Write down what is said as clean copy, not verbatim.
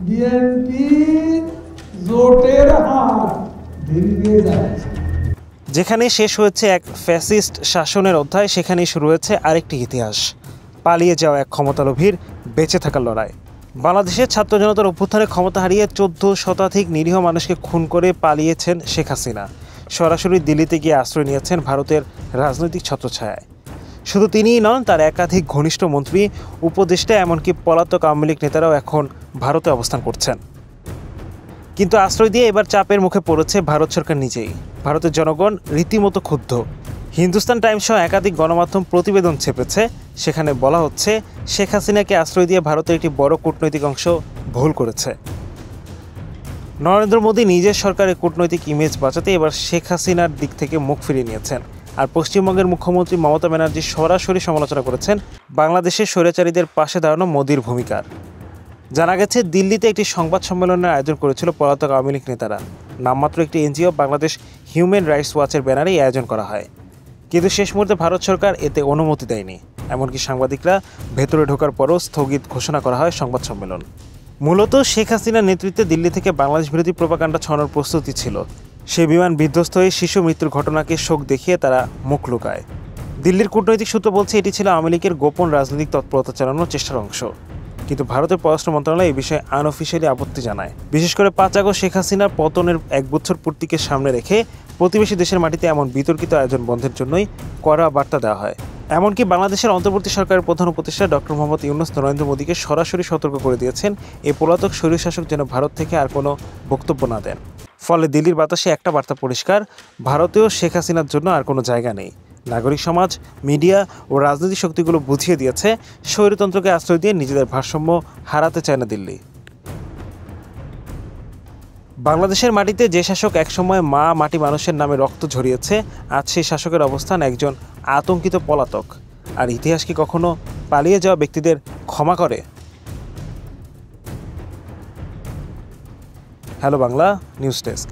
BNP জোটের হাত ভেঙে যাচ্ছে। যেখানে শেষ হয়েছে এক ফ্যাসিস্ট শাসনের অধ্যায়, সেখানেই শুরু হয়েছে আরেকটি ইতিহাস, পালিয়ে যাওয়া এক ক্ষমতালোভীর বেঁচে থাকার লড়াই। বাংলাদেশের ছাত্র জনতার অভ্যুত্থানে ক্ষমতা হারিয়ে ১৪ শতাধিক নিরীহ মানুষকে খুন করে পালিয়েছেন শেখ হাসিনা। সরাসরি দিল্লিতে গিয়ে আশ্রয় নিয়েছেন ভারতের রাজনৈতিক ছত্রছায়ায়। শুধু তিনিই নন, তার একাধিক ঘনিষ্ঠ মন্ত্রী, উপদেষ্টা, এমনকি পলাতক আওয়ামী লীগ নেতারাও এখন ভারতে অবস্থান করছেন। কিন্তু আশ্রয় দিয়ে এবার চাপের মুখে পড়েছে ভারত সরকার নিজেই। ভারতের জনগণ রীতিমতো ক্ষুব্ধ। হিন্দুস্তান টাইমস সহ একাধিক গণমাধ্যম প্রতিবেদন ছেপেছে। সেখানে বলা হচ্ছে, শেখ হাসিনাকে আশ্রয় দিয়ে ভারতের একটি বড় কূটনৈতিক অংশ ভুল করেছে। নরেন্দ্র মোদী নিজের সরকারের কূটনৈতিক ইমেজ বাঁচাতে এবার শেখ হাসিনার দিক থেকে মুখ ফিরিয়ে নিয়েছেন। আর পশ্চিমবঙ্গের মুখ্যমন্ত্রী মমতা ব্যানার্জি সরাসরি সমালোচনা করেছেন বাংলাদেশের স্বৈরাচারীদের পাশে দাঁড়ানো মোদির ভূমিকার। জানা গেছে, দিল্লিতে একটি সংবাদ সম্মেলনের আয়োজন করেছিল পলাতক আওয়ামী লীগ নেতারা। নামমাত্র একটি এনজিও বাংলাদেশ হিউম্যান রাইটস ওয়াচের ব্যানারেই আয়োজন করা হয়। কিন্তু শেষ মুহূর্তে ভারত সরকার এতে অনুমতি দেয়নি। এমনকি সাংবাদিকরা ভেতরে ঢোকার পরও স্থগিত ঘোষণা করা হয় সংবাদ সম্মেলন। মূলত শেখ হাসিনার নেতৃত্বে দিল্লি থেকে বাংলাদেশ বিরোধী প্রোপাগান্ডা ছড়ানোর প্রস্তুতি ছিল। সে বিমান বিধ্বস্ত হয়ে শিশু মৃত্যুর ঘটনাকে শোক দেখিয়ে তারা মুখ লুকায়। দিল্লির কূটনৈতিক সূত্র বলছে, এটি ছিল আওয়ামী লীগের গোপন রাজনৈতিক তৎপরতা চালানোর চেষ্টার অংশ। কিন্তু ভারতের পররাষ্ট্র মন্ত্রণালয় এই বিষয়ে আনঅফিসিয়ালি আপত্তি জানায়। বিশেষ করে ৫ আগস্ট শেখ হাসিনার পতনের ১ বছর পূর্তিকে সামনে রেখে প্রতিবেশী দেশের মাটিতে এমন বিতর্কিত আয়োজন বন্ধের জন্যই কড়া বার্তা দেওয়া হয়। এমনকি বাংলাদেশের অন্তর্বর্তী সরকারের প্রধান উপদেষ্টা ডক্টর মোহাম্মদ ইউনূস নরেন্দ্র মোদীকে সরাসরি সতর্ক করে দিয়েছেন, এই পলাতক স্বৈরশাসক যেন ভারত থেকে আর কোনো বক্তব্য না দেন। ফলে দিল্লির বাতাসে একটা বার্তা পরিষ্কার, ভারতেও শেখ হাসিনার জন্য আর কোনো জায়গা নেই। নাগরিক সমাজ, মিডিয়া ও রাজনৈতিক শক্তিগুলো বুঝিয়ে দিয়েছে, স্বৈরতন্ত্রকে আশ্রয় দিয়ে নিজেদের ভারসাম্য হারাতে চায় না দিল্লি। বাংলাদেশের মাটিতে যে শাসক একসময় মা মাটি মানুষের নামে রক্ত ঝরিয়েছে, আজ সেই শাসকের অবস্থান একজন আতঙ্কিত পলাতক। আর ইতিহাস কি কখনো পালিয়ে যাওয়া ব্যক্তিদের ক্ষমা করে? Hello Bangla news desk.